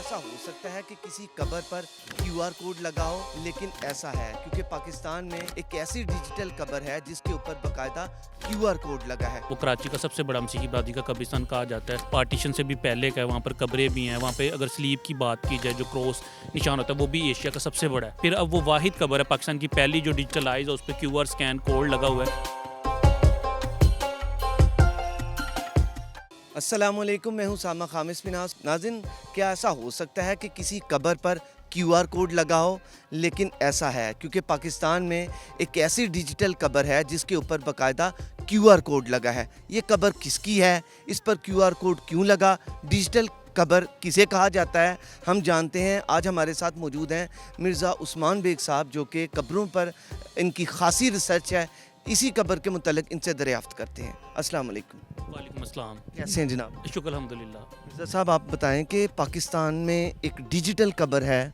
ایسا ہو سکتا ہے کہ کسی قبر پر کیو آر کوڈ لگا ہو، لیکن ایسا ہے کیونکہ پاکستان میں ایک ایسی ڈیجیٹل قبر ہے جس کے اوپر باقاعدہ کیو آر کوڈ لگا ہے۔ وہ کراچی کا سب سے بڑا مسیحی برادری کا قبرستان کہا جاتا ہے، پارٹیشن سے بھی پہلے کا ہے، وہاں پر قبریں بھی ہیں، وہاں پہ اگر سلیب کی بات کی جائے جو کراس نشان ہوتا ہے وہ بھی ایشیا کا سب سے بڑا ہے۔ پھر اب وہ واحد قبر ہے پاکستان کی پہلی جو ڈیجیٹلائز ہے، اس پہ کیو آر اسکین کوڈ لگا ہوا ہے۔ السلام علیکم، میں ہوں سامہ خامس فناس۔ ناظرین، کیا ایسا ہو سکتا ہے کہ کسی قبر پر کیو آر کوڈ لگا ہو؟ لیکن ایسا ہے کیونکہ پاکستان میں ایک ایسی ڈیجیٹل قبر ہے جس کے اوپر باقاعدہ کیو آر کوڈ لگا ہے۔ یہ قبر کس کی ہے؟ اس پر کیو آر کوڈ کیوں لگا؟ ڈیجیٹل قبر کسے کہا جاتا ہے؟ ہم جانتے ہیں۔ آج ہمارے ساتھ موجود ہیں مرزا عثمان بیگ صاحب، جو کہ قبروں پر ان کی خاصی ریسرچ ہے، اسی قبر کے متعلق ان سے دریافت کرتے ہیں۔ السلام علیکم۔ وعلیکم السلام۔ کیسے ہیں جناب؟ شکر الحمدللہ۔ مرزا صاحب، آپ بتائیں کہ پاکستان میں ایک ڈیجیٹل قبر ہے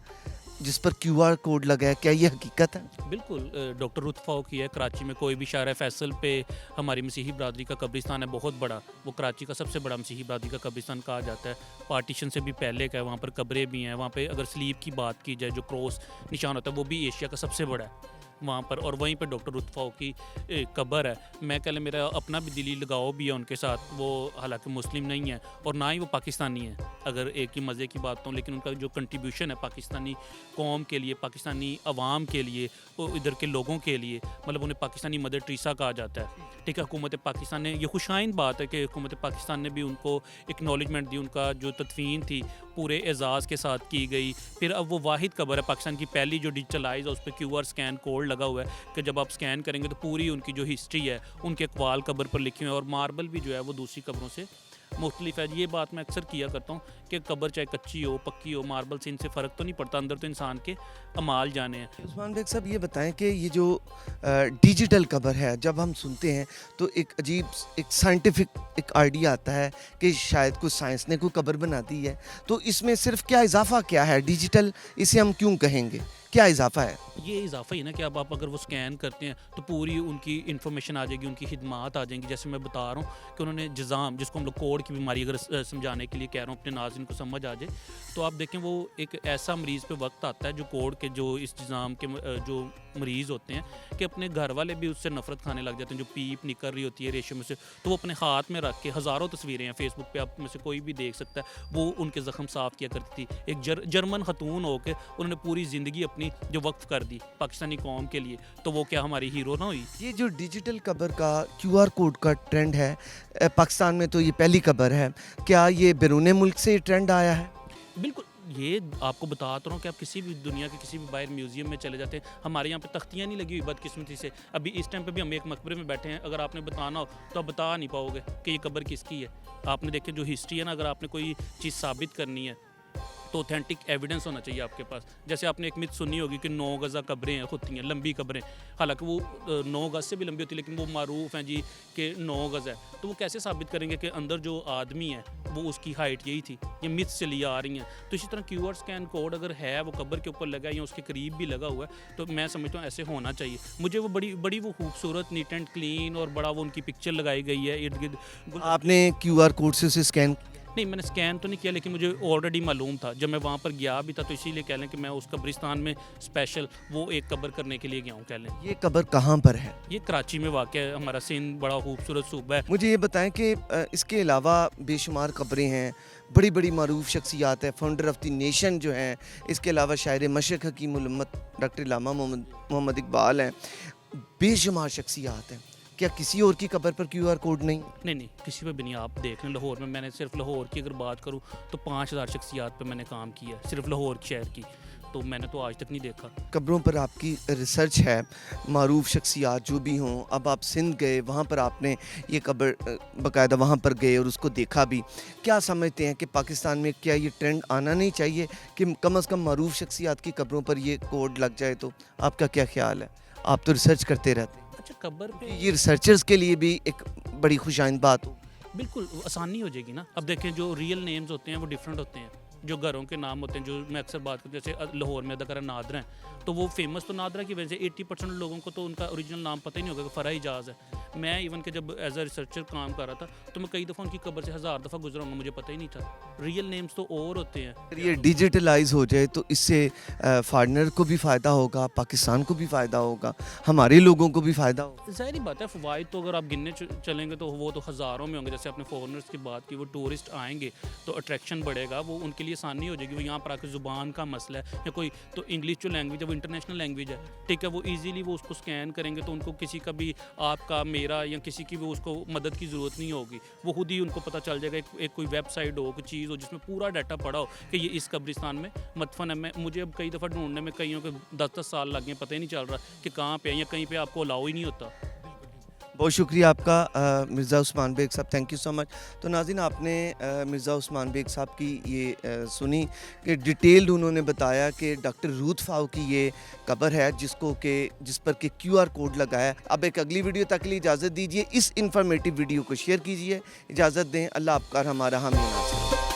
جس پر کیو آر کوڈ لگا ہے، کیا یہ حقیقت ہے؟ بالکل، ڈاکٹر رتفاؤ کی ہے کراچی میں، کوئی بھی شارع فیصل پہ ہماری مسیحی برادری کا قبرستان ہے، بہت بڑا، وہ کراچی کا سب سے بڑا مسیحی برادری کا قبرستان کہا جاتا ہے، پارٹیشن سے بھی پہلے کا ہے، وہاں پر قبریں بھی ہیں، وہاں پہ اگر سلیب کی بات کی جائے جو کراس نشان ہوتا ہے وہ بھی ایشیا کا سب سے بڑا ہے وہاں پر، اور وہیں پہ ڈاکٹر رتفاؤ کی قبر ہے۔ میں کہہ لیں میرا اپنا بھی دلی لگاؤ بھی ہے ان کے ساتھ، وہ حالانکہ مسلم نہیں ہے اور نہ ہی وہ پاکستانی ہیں، اگر ایک ہی مزے کی بات ہوں، لیکن ان کا جو کنٹریبیوشن ہے پاکستانی قوم کے لیے، پاکستانی عوام کے لیے، ادھر کے لوگوں کے لیے، مطلب انہیں پاکستانی مدر ٹریسا کہا جاتا ہے۔ ٹھیک ہے، حکومت پاکستان نے، یہ خوش آئند بات ہے کہ حکومت پاکستان نے بھی ان کو اکنالجمنٹ دی، ان کا جو تدفین تھی پورے اعزاز کے ساتھ کی گئی۔ پھر اب وہ واحد قبر ہے پاکستان کی پہلی جو ڈیجیٹلائز ہے، اس پہ کیو آر اسکین کوڈ لگا ہوا ہے کہ جب آپ اسکین کریں گے تو پوری ان کی جو ہسٹری ہے، ان کے اقوال قبر پر لکھے ہوئے ہیں، اور ماربل بھی جو ہے وہ دوسری قبروں سے مختلف ہے۔ یہ بات میں اکثر کیا کرتا ہوں کہ قبر چاہے کچی ہو پکی ہو، ماربل سے ان سے فرق تو نہیں پڑتا، اندر تو انسان کے اعمال جانے ہیں۔ عثمان بیگ صاحب، یہ بتائیں کہ یہ جو ڈیجیٹل قبر ہے، جب ہم سنتے ہیں تو ایک عجیب ایک سائنٹیفک ایک آئیڈیا آتا ہے کہ شاید کوئی سائنس نے کوئی قبر بنا دی ہے، تو اس میں صرف کیا اضافہ کیا ہے؟ ڈیجیٹل اسے ہم کیوں کہیں گے؟ کیا اضافہ ہے؟ یہ اضافہ ہی نا کہ اب آپ اگر وہ اسکین کرتے ہیں تو پوری ان کی انفارمیشن آ جائے گی، ان کی خدمات آ جائیں گی۔ جیسے میں بتا رہا ہوں کہ انہوں نے جزام، جس کو ہم لوگ کوڑ کی بیماری اگر سمجھانے کے لیے کہہ رہا ہوں، اپنے ناظرین کو سمجھ آ جائے، تو آپ دیکھیں وہ ایک ایسا مریض پہ وقت آتا ہے جو کوڑ کے، جو اس جزام کے جو مریض ہوتے ہیں، کہ اپنے گھر والے بھی اس سے نفرت کھانے لگ جاتے ہیں، جو پیپ نکل رہی ہوتی ہے ریشے میں سے، تو وہ اپنے ہاتھ میں رکھ کے، ہزاروں تصویریں ہیں فیس بک پہ، آپ میں سے کوئی بھی دیکھ سکتا ہے، وہ ان کے زخم صاف کیا کرتی تھی۔ ایک جرمن خاتون ہو کے انہوں نے پوری زندگی اپنی جو وقف کر دی پاکستانی قوم کے لیے، تو وہ کیا ہماری ہیرو نہ ہوئی؟ یہ جو ڈیجیٹل قبر کا کیو آر کوڈ کا ٹرینڈ ہے، پاکستان میں تو یہ پہلی قبر ہے، کیا یہ بیرون ملک سے یہ ٹرینڈ آیا ہے؟ بالکل، یہ آپ کو بتاتا رہا ہوں کہ آپ کسی بھی دنیا کے کسی بھی باہر میوزیم میں چلے جاتے ہیں، ہمارے یہاں پہ تختیاں نہیں لگی ہوئی بدقسمتی سے۔ ابھی اس ٹائم پہ بھی ہم ایک مقبرے میں بیٹھے ہیں، اگر آپ نے بتانا ہو تو آپ بتا نہیں پاؤ گے کہ یہ قبر کس کی ہے۔ آپ نے دیکھے جو ہسٹری ہے نا، اگر آپ نے کوئی چیز ثابت کرنی ہے تو اوتھینٹک ایویڈنس ہونا چاہیے آپ کے پاس۔ جیسے آپ نے ایک مت سنی ہوگی کہ 9 گزہ قبریں ہوتی ہیں، لمبی قبریں، حالانکہ وہ 9 گز سے بھی لمبی ہوتی ہے، لیکن وہ معروف ہیں جی کہ 9 گز ہے، تو وہ کیسے ثابت کریں گے کہ اندر جو آدمی ہے وہ اس کی ہائٹ یہی تھی؟ یہ متس چلی آ رہی ہیں۔ تو اسی طرح کیو آر اسکین کوڈ اگر ہے، وہ قبر کے اوپر لگا ہے یا اس کے قریب بھی لگا ہوا ہے، تو میں سمجھتا ہوں ایسے ہونا چاہیے۔ مجھے وہ بڑی وہ خوبصورت نیٹ اینڈ کلین اور بڑا وہ ان کی پکچر لگائی گئی ہے ارد گرد۔ آپ نے کیو آر کوڈ سے اسے اسکین؟ نہیں، میں نے اسکین تو نہیں کیا، لیکن مجھے آلریڈی معلوم تھا جب میں وہاں پر گیا بھی تھا، تو اسی لیے کہہ لیں کہ میں اس قبرستان میں اسپیشل وہ ایک قبر کرنے کے لیے گیا ہوں، کہہ لیں۔ یہ قبر کہاں پر ہے؟ یہ کراچی میں واقع ہے، ہمارا سندھ بڑا خوبصورت صوبہ ہے۔ مجھے یہ بتائیں کہ اس کے علاوہ بے شمار قبریں ہیں، بڑی بڑی معروف شخصیات ہیں، فاؤنڈر آف دی نیشن جو ہیں، اس کے علاوہ شاعر مشرق حکیم الامت ڈاکٹر علامہ محمد اقبال ہیں، بے شمار شخصیات ہیں، کیا کسی اور کی قبر پر کیو آر کوڈ نہیں؟ نہیں، کسی پہ بھی نہیں۔ آپ دیکھ لیں لاہور میں نے صرف لاہور کی اگر بات کروں تو 5000 شخصیات پہ میں نے کام کیا ہے، صرف لاہور شہر کی، تو میں نے تو آج تک نہیں دیکھا۔ قبروں پر آپ کی ریسرچ ہے، معروف شخصیات جو بھی ہوں، اب آپ سندھ گئے، وہاں پر آپ نے یہ قبر باقاعدہ وہاں پر گئے اور اس کو دیکھا بھی، کیا سمجھتے ہیں کہ پاکستان میں کیا یہ ٹرینڈ آنا نہیں چاہیے کہ کم از کم معروف شخصیات کی قبروں پر یہ کوڈ لگ جائے؟ تو آپ کا کیا خیال ہے؟ آپ تو ریسرچ کرتے رہتے ہیں، اچھا، قبر پہ یہ ریسرچرز کے لیے بھی ایک بڑی خوش آئند بات ہو۔ بالکل آسانی ہو جائے گی نا۔ اب دیکھیں جو ریئل نیمز ہوتے ہیں وہ ڈیفرنٹ ہوتے ہیں، جو گھروں کے نام ہوتے ہیں، جو میں اکثر بات کرتا ہوں، جیسے لاہور میں اداکارہ نادرہ ہیں، تو وہ فیمس تو نادرہ کی وجہ سے 80% لوگوں کو تو ان کا اوریجنل نام پتہ ہی نہیں ہوگا کہ فرح اجاز ہے۔ میں ایون کہ جب ایز اے ریسرچر کام کر رہا تھا تو میں کئی دفعہ ان کی قبر سے 1000 دفعہ گزرا ہوں گا, مجھے پتہ ہی نہیں تھا. ریئل نیمز تو اور ہوتے ہیں. اگر یہ ڈیجیٹلائز ہو جائے تو اس سے فارنر کو بھی فائدہ ہوگا, پاکستان کو بھی فائدہ ہوگا, ہمارے لوگوں کو بھی فائدہ ہوگا. ظاہری بات ہے, فوائد تو اگر آپ گننے چلیں گے تو وہ تو ہزاروں میں ہوں گے. جیسے آپ نے فورنرس کی بات کی, وہ ٹورسٹ آئیں گے تو اٹریکشن بڑھے گا, وہ ان کے لیے آسانی ہو جائے گی. وہ یہاں پر آ کے زبان کا مسئلہ ہے یا کوئی تو انگلش جو لینگویج ہے وہ انٹرنیشنل لینگویج ہے, ٹھیک ہے, وہ ایزیلی وہ اس کو اسکین کریں گے تو ان کو کسی کا بھی, آپ کا, میرا یا کسی کی بھی اس کو مدد کی ضرورت نہیں ہوگی. وہ خود ہی ان کو پتہ چل جائے گا. ایک کوئی ویب سائٹ ہو, کوئی چیز ہو جس میں پورا ڈاٹا پڑا ہو کہ یہ اس قبرستان میں مدفن ہے. مجھے اب کئی دفعہ ڈھونڈنے میں کئیوں کے 10 سال لگ گئے, پتہ ہی نہیں چل رہا کہ کہاں پہ ہیں, یا کہیں پہ آپ کو الاؤ ہی نہیں ہوتا. بہت شکریہ آپ کا مرزا عثمان بیگ صاحب, تھینک یو سو مچ. تو ناظرین, آپ نے مرزا عثمان بیگ صاحب کی یہ سنی کہ ڈیٹیلڈ انہوں نے بتایا کہ ڈاکٹر روت فاؤ کی یہ قبر ہے جس پر کہ QR کوڈ لگا ہے. اب ایک اگلی ویڈیو تک کے لیے اجازت دیجیے, اس انفارمیٹیو ویڈیو کو شیئر کیجیے. اجازت دیں, اللہ آپ کا ہمارا حامی ناصر.